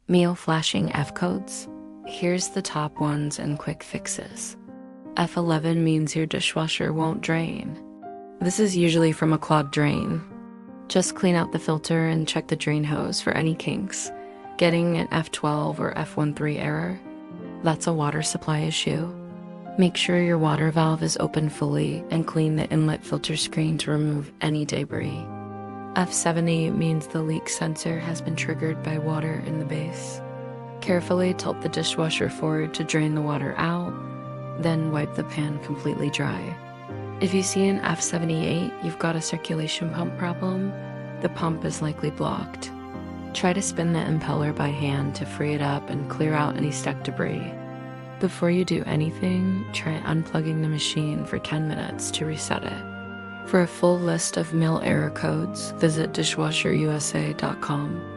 Meal flashing F codes. Here's the top ones and quick fixes. F11 means your dishwasher won't drain. This is usually from a clogged drain. Just clean out the filter and check the drain hose for any kinks. Getting an F12 or F13 error? That's a water supply issue. Make sure your water valve is open fully and clean the inlet filter screen to remove any debris. F70 means the leak sensor has been triggered by water in the base. Carefully tilt the dishwasher forward to drain the water out, then wipe the pan completely dry. If you see an F78, you've got a circulation pump problem. The pump is likely blocked. Try to spin the impeller by hand to free it up and clear out any stuck debris. Before you do anything, try unplugging the machine for 10 minutes to reset it. For a full list of meal error codes, visit dishwasherusa.com.